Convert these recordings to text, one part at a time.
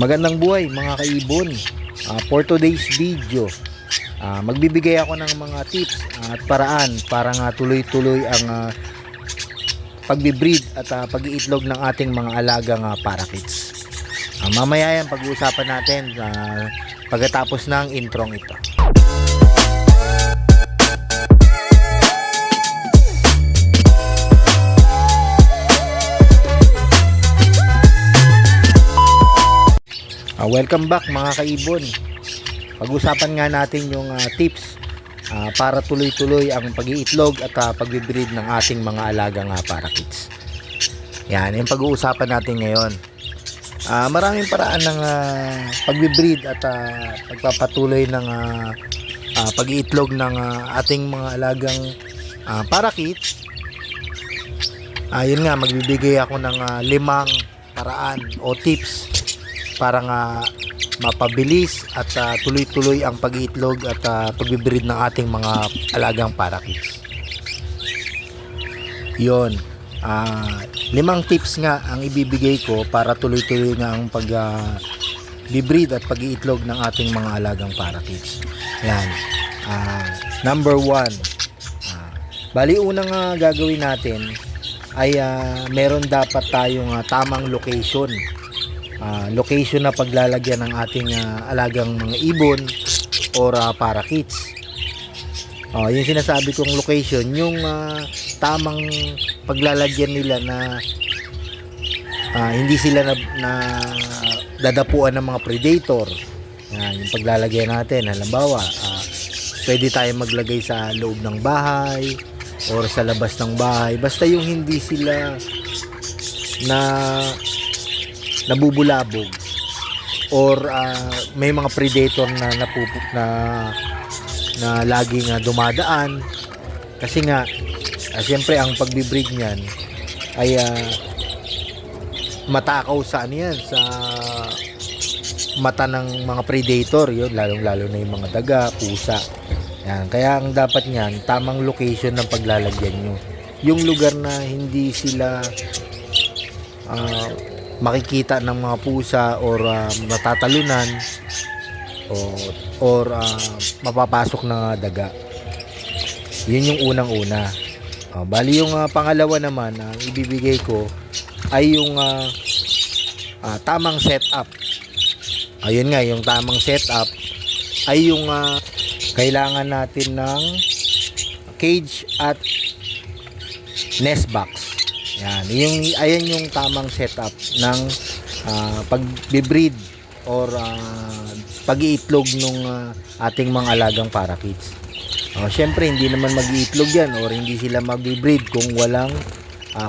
Magandang buhay mga kaibon. For today's video, magbibigay ako ng mga tips at paraan para nga tuloy-tuloy ang pagbe-breed at pag-iitlog ng ating mga alagang parakeets. Mamaya yan pag-uusapan natin pagkatapos ng introng ito. Welcome back mga kaibon. Pag-usapan nga natin yung tips para tuloy-tuloy ang pag-iitlog at pagbe-breed ng ating mga alagang parakeets. Yan, yung pag-uusapan natin ngayon. Maraming paraan ng pagbe-breed at pagpapatuloy ng pag-iitlog ng ating mga alagang parakeets. Yun nga, magbibigay ako ng 5 paraan o tips para nga mapabilis at tuloy-tuloy ang pag-iitlog at pagbe-breed ng ating mga alagang parakeets. Yun, 5 tips nga ang ibibigay ko para tuloy-tuloy nga ang pag-breed at pag-iitlog ng ating mga alagang parakeets. Yan. Number 1, bali unang gagawin natin ay meron dapat tayong tamang location na paglalagyan ng ating alagang mga ibon or parakeets. Yung sinasabi kong location, yung tamang paglalagyan nila na hindi sila na dadapuan ng mga predator. Yan, yung paglalagyan natin, halimbawa pwede tayong maglagay sa loob ng bahay or sa labas ng bahay, basta yung hindi sila nabubulabog or may mga predator na laging dumadaan, kasi nga siyempre ang pagbe-breed niyan ay matakaw sa sa mata ng mga predator, yun lalong-lalo na yung mga daga, pusa. Yan, kaya ang dapat niyan, tamang location ng paglalagyan nyo, yung lugar na hindi sila makikita ng mga pusa or matatalunan or mapapasok na daga. Yun yung unang-una. Bali yung pangalawa naman ang ibibigay ko ay yung tamang setup. Ayun nga, yung tamang setup ay yung kailangan natin ng cage at nest box. Yan, ayan yung tamang setup ng pag-breed or pag-iitlog ng ating mga alagang parakeets. Siyempre, hindi naman mag-iitlog yan or hindi sila mag-breed kung walang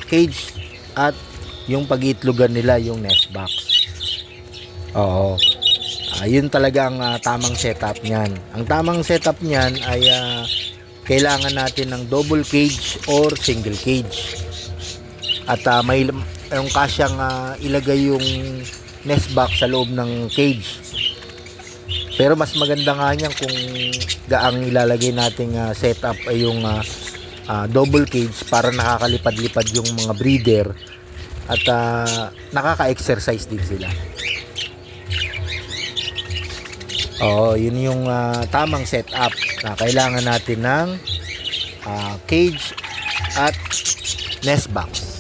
cage at yung pag-iitlogan nila yung nest box. Yun talaga ang tamang setup niyan. Ang tamang setup niyan ay kailangan natin ng double cage or single cage. At may yung kasyang ilagay yung nest box sa loob ng cage. Pero mas maganda nga niyan kung gaang ilalagay nating setup ay yung double cage para nakakalipad-lipad yung mga breeder at nakaka-exercise din sila. Yun yung tamang setup na kailangan natin ng cage at nest box.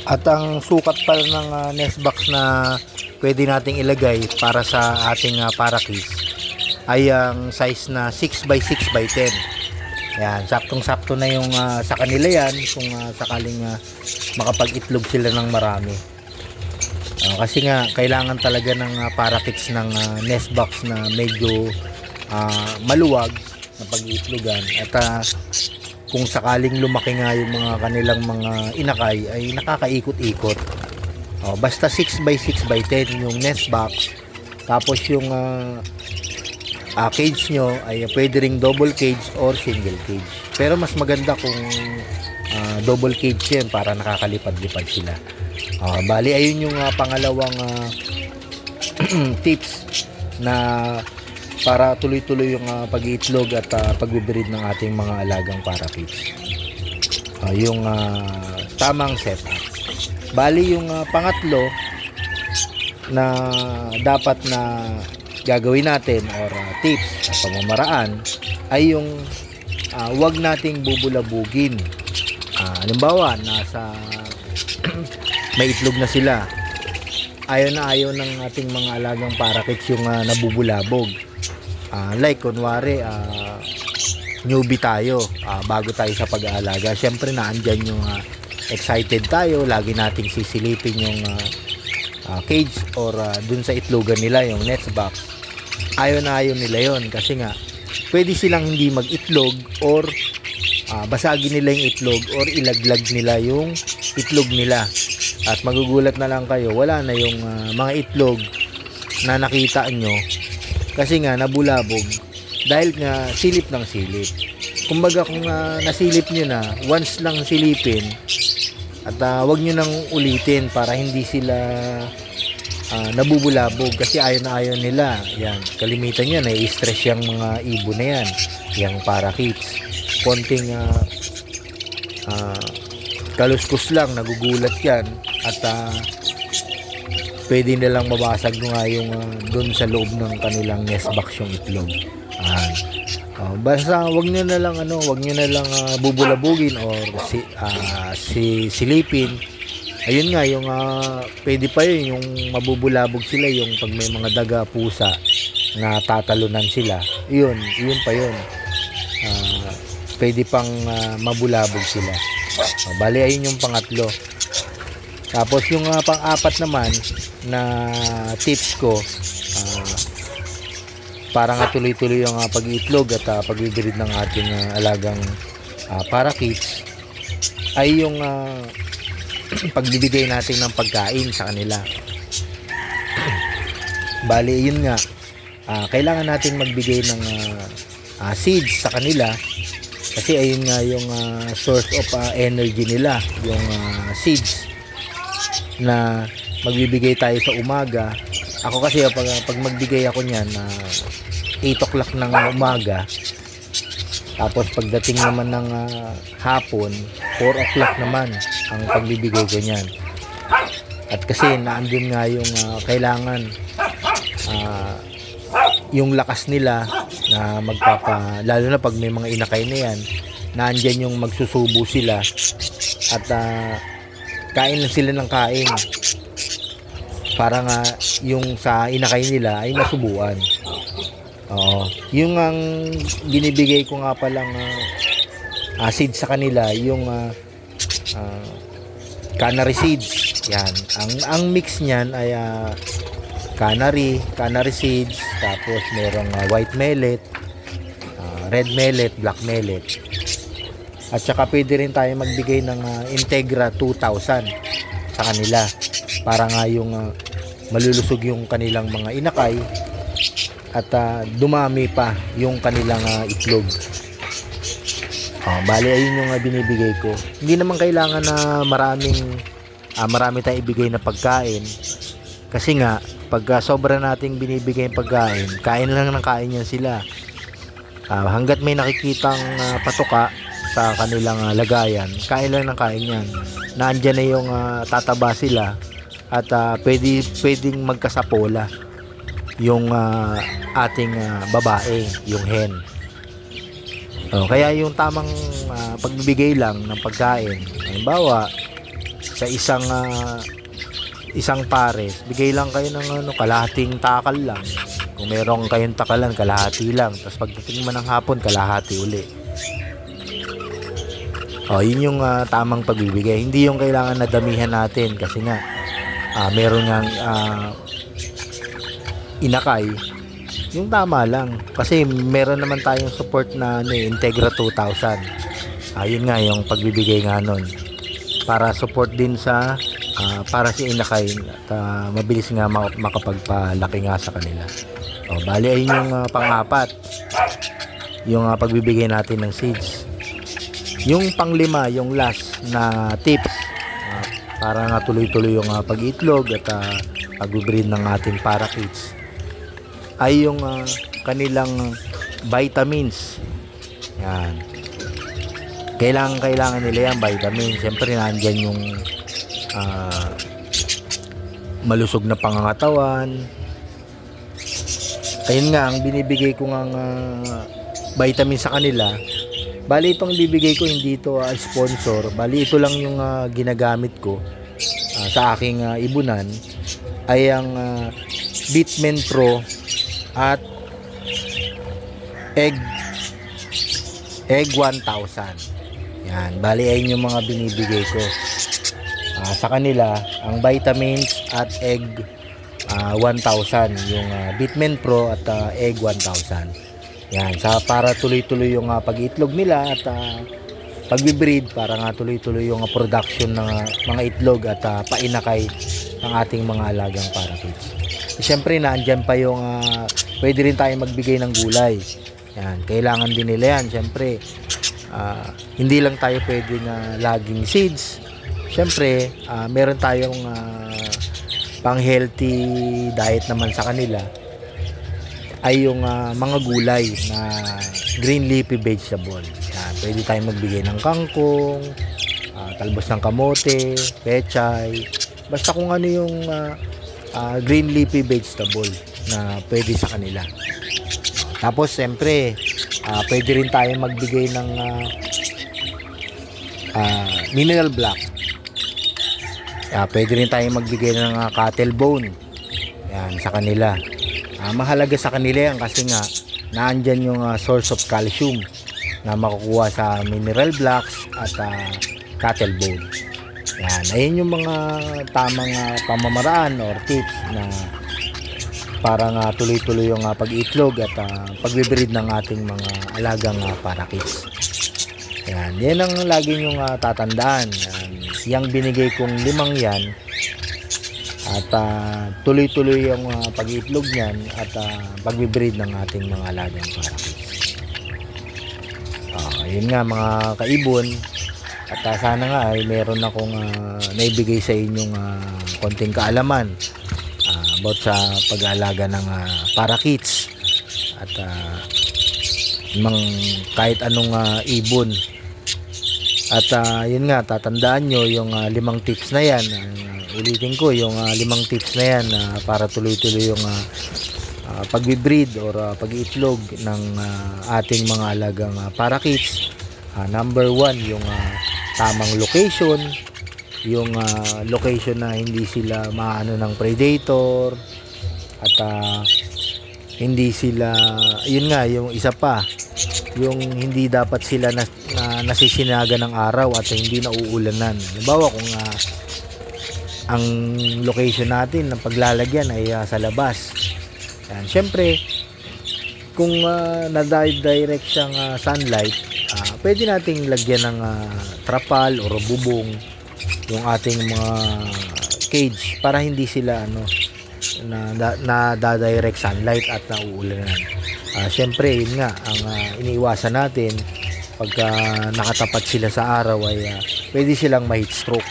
At ang sukat pala ng nest box na pwede nating ilagay para sa ating parakeets ay ang size na 6x6x10. Yan, saktong-sakto na yung sa kanila yan kung sakaling makapag-itlog sila ng marami. Kasi nga kailangan talaga ng parakeets ng nest box na medyo maluwag na pag-iitlogan at kung sakaling lumaki nga yung mga kanilang mga inakay ay nakakaikot-ikot. Basta 6x6x10 yung nest box, tapos yung cage nyo ay pwede ring double cage or single cage, pero mas maganda kung double cage yan para nakakalipad-lipad sila. Bali ayun yung pangalawang tips na para tuloy-tuloy yung pag-iitlog at pagbe-breed ng ating mga alagang parakeets. Yung tamang setup. Bali yung pangatlo na dapat na gagawin natin or tips at pamamaraan ay yung wag nating bubulabugin. Halimbawa, nasa may itlog na sila. Ayaw ng ating mga alagang parakeets yung nabubulabog. Like kunwari newbie tayo, bago tayo sa pag-aalaga. Syempre naandyan yung excited tayo, lagi nating sisilipin yung cage or dun sa itlogan nila, yung nest box. Ayaw nila yon kasi nga pwede silang hindi mag-itlog or basagin nila yung itlog or ilaglag nila yung itlog nila. At magugulat na lang kayo, wala na yung mga itlog na nakita nyo kasi nga nabulabog dahil nga silip ng silip. Kumbaga kung nasilip nyo na, once lang silipin at wag nyo nang ulitin para hindi sila nabubulabog kasi ayaw nila. Yan, kalimitan yan, stress yung mga ibon na yan, yung parakeets. Konting kaluskus lang, nagugulat yan at pwede nilang mabasag nga yung doon sa loob ng kanilang nest box yung itlog. Basta wag niyo na lang bubulabugin or silipin. Ayun nga yung pwede pa yun yung mabubulabog sila yung pag may mga daga, pusa na tatalunan sila. Yun pa yun. Pwede pang mabulabog sila. Bali ayun yung pangatlo. Tapos yung pang-apat naman na tips ko, para nga tuloy-tuloy yung pag-iitlog at pag-breed ng ating alagang parakeets ay yung pagbibigay natin ng pagkain sa kanila. Bali yun nga, kailangan natin magbigay ng seeds sa kanila kasi ayun nga yung source of energy nila, yung seeds na magbibigay tayo sa umaga. Ako kasi pag magbigay ako niyan 8 o'clock ng umaga, tapos pagdating naman ng hapon 4 o'clock naman ang pagbibigay ko niyan. At kasi naandun nga yung kailangan yung lakas nila na lalo na pag may mga inakay na yan, naandyan yung magsusubo sila at kain lang sila ng kain para nga yung sa inakay nila ay masubuan. Yung ang binibigay ko nga palang seed sa kanila, yung canary seeds. Yan, ang mix niyan ay canary seeds, tapos merong white millet, red millet, black millet. At saka pwede rin tayo magbigay ng Integra 2000 sa kanila para nga yung malulusog yung kanilang mga inakay at dumami pa yung kanilang itlog. Bali ayun yung binibigay ko. Hindi naman kailangan na marami tayong ibigay na pagkain kasi nga pagka sobra nating binibigay yung pagkain, kain lang ng kain yan sila. Hanggat may nakikitang patuka sa kanilang lagayan, kain lang ng kain yan. Naandyan na yung tataba sila at pwedeng magkasapola yung ating babae, yung hen. Kaya yung tamang pagbibigay lang ng pagkain, halimbawa sa isang pares, bigay lang kayo ng kalahating takal lang. Kung meron kayong takalan, kalahati lang. Tapos pagdating man ng hapon, kalahati uli. Yun yung tamang pagbibigay. Hindi yung kailangan na damihan natin kasi nga meron nga inakay. Yung tama lang kasi meron naman tayong support na Integra 2000. Yun nga yung pagbibigay nga nun para support din sa para si inakay at mabilis nga makapagpalaki nga sa kanila. Bali ayun yung pang-apat, yung pagbibigay natin ng seeds. Yung pang-lima, yung last na tips para nga tuloy-tuloy yung pag-itlog at pag-breed ng ating parakeets ay yung kanilang vitamins. Yan. Kailangan nila yan, vitamins. Siyempre nandyan yung malusog na pangangatawan. Ayun nga, ang binibigay ko ng vitamin sa kanila. Bali itong bibigay ko hindi ito sponsor. Bali ito lang yung ginagamit ko sa aking ibunan ay ang Bitmen Pro at Egg 1000. Yan, bali ayun yung mga binibigay ko sa kanila, ang vitamins at Egg 1000, yung Bitmen Pro at Egg 1000. Yan, para tuloy-tuloy yung pag-iitlog nila at pagbe-breed, para nga tuloy-tuloy yung production ng mga itlog at painakay ng ating mga alagang parakeets. Siyempre, naandyan pa yung pwede rin tayo magbigay ng gulay. Yan, kailangan din nila yan. Siyempre, hindi lang tayo pwede na laging seeds. Siyempre, meron tayong pang healthy diet naman sa kanila ay yung mga gulay na green leafy vegetable. Yan, pwede tayong magbigay ng kangkong, talbos ng kamote, pechay, basta kung ano yung green leafy vegetable na pwede sa kanila. Tapos siyempre, pwede rin tayong magbigay ng mineral block. Pwede rin tayong magbigay ng cattle bone. Yan, sa kanila. Mahalaga sa kanila yan kasi nga naandyan yung source of calcium na makukuha sa mineral blocks at cattle bone. Yan, ayun yung mga tamang pamamaraan or tips na para nga tuloy-tuloy yung pag-itlog at pagbe-breed ng ating mga alagang parakeets. Yan, yan ang lagi nyong tatandaan. Yang binigay kong 5 yan at tuloy-tuloy yung pag-itlog niyan at pagbe-breed ng ating mga alagang parakeets. Yun nga mga kaibon, at sana nga ay meron akong naibigay sa inyong konting kaalaman about sa pag-aalaga ng parakeets at kahit anong ibon. At yun nga, tatandaan nyo yung 5 tips na yan. Ulitin ko yung 5 tips na yan para tuloy-tuloy yung pagbe-breed or pag-iitlog ng ating mga alagang parakeets. Number 1, yung tamang location, yung location na hindi sila maano ng predator at hindi sila, yun nga, yung isa pa, yung hindi dapat sila nasisinaga ng araw at hindi nauulanan. Halimbawa kung ang location natin ng paglalagyan ay sa labas. Yan. Siyempre, kung na-direct siyang sunlight, pwede nating lagyan ng trapal o bubong yung ating mga cage para hindi sila na-direct sunlight at nauulanan. Siyempre, yun nga, ang iniiwasan natin pagka nakatapat sila sa araw ay pwede silang ma-heat stroke.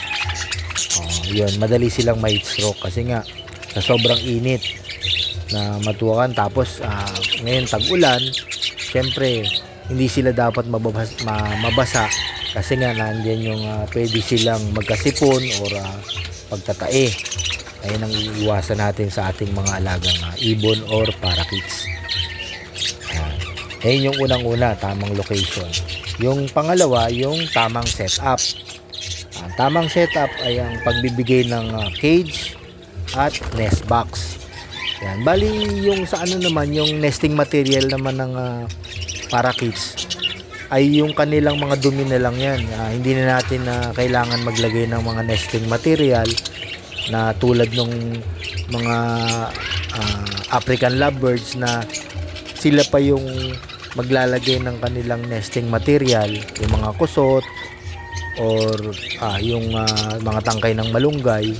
Yun, madali silang ma-heat stroke kasi nga sa sobrang init na matuwakan. Tapos ngayon tag-ulan, siyempre hindi sila dapat mabasa kasi nga nandiyan yung pwede silang magkasipon or pagtatae. Ayun ang iiwasan natin sa ating mga alagang ibon or parakeets. Ayun yung unang-una, tamang location. Yung pangalawa, yung tamang setup. Ang tamang setup ay ang pagbibigay ng cage at nest box. Yan. Bali yung sa naman, yung nesting material naman ng parakeets ay yung kanilang mga dumi na lang yan. Hindi na natin kailangan maglagay ng mga nesting material na tulad ng mga African lovebirds na sila pa yung maglalagay ng kanilang nesting material, yung mga kusot or yung mga tangkay ng malunggay.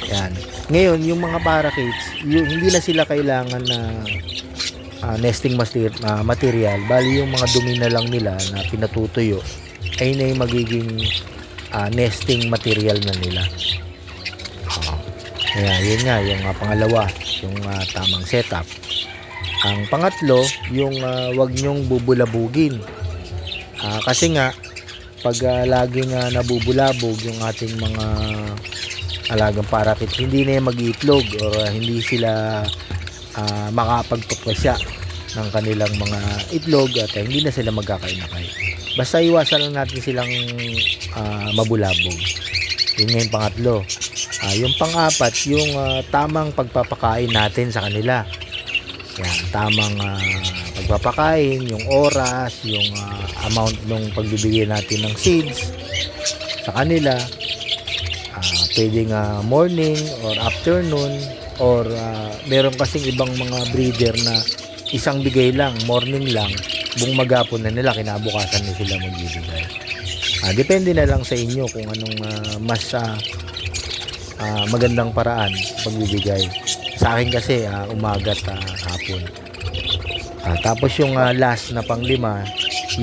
Yan. Ngayon, yung mga parakeets, hindi na sila kailangan na nesting material. Bali yung mga dumi na lang nila na pinatutuyo ay na yung magiging nesting material na nila. Kaya yun nga, yung pangalawa, yung tamang setup. Ang pangatlo, yung wag nyong bubulabugin. Kasi nga, pag laging nabubulabog yung ating mga alagang parakit, hindi na yan mag-iitlog or hindi sila makapagpapasya ng kanilang mga itlog at hindi na sila magkakainakay. Basta iwasan lang natin silang mabulabog. Yun nga yung pangatlo. Yung pang-apat, yung tamang pagpapakain natin sa kanila. Yan, tamang pagpapakain, yung oras, yung amount ng pagbibigay natin ng seeds sa kanila. Pwedeng morning or afternoon or meron kasing ibang mga breeder na isang bigay lang, morning lang, buong maghapon na nila, kinabukasan na sila magbibigay. Depende na lang sa inyo kung anong mas magandang paraan pagbibigay. Sa akin kasi umaga at hapon. Tapos yung last na pang-5,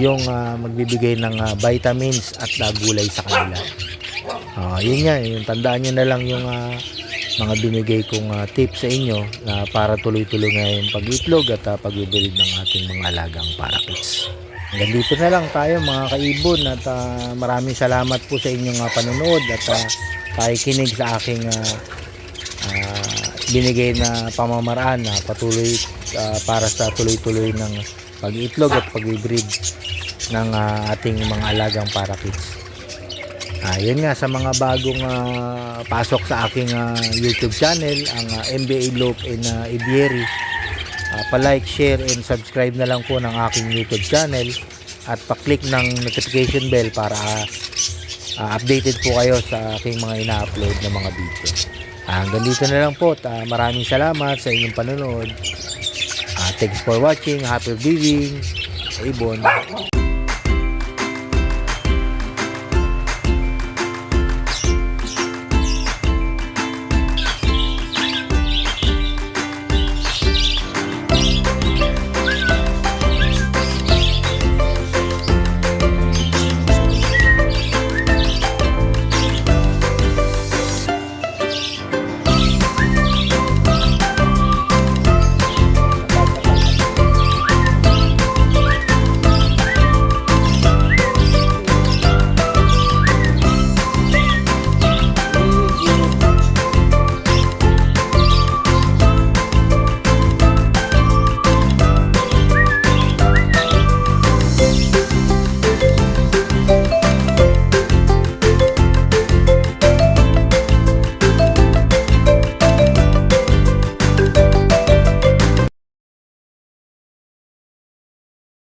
yung magbibigay ng vitamins at gulay sa kanila. Yun nga, yung tandaan nyo na lang yung mga binigay kong tips sa inyo na para tuloy-tuloy nga yung pag-itlog at pag-ibrid ng ating mga alagang parakits. Hanggang dito na lang tayo mga kaibon at maraming salamat po sa inyong panonood at pakikinig sa aking binigay na pamamaraan na patuloy para sa tuloy-tuloy ng pag-itlog at pag-ibrid ng ating mga alagang parakits. Yun nga, sa mga bagong pasok sa aking YouTube channel, ang MBA Lope and Ibieri, pa-like, share, and subscribe na lang po ng aking YouTube channel at pa-click ng notification bell para updated po kayo sa aking mga ina-upload na mga video. Hanggang dito na lang po. Maraming salamat sa inyong panonood. Thanks for watching. Happy viewing. Ibon.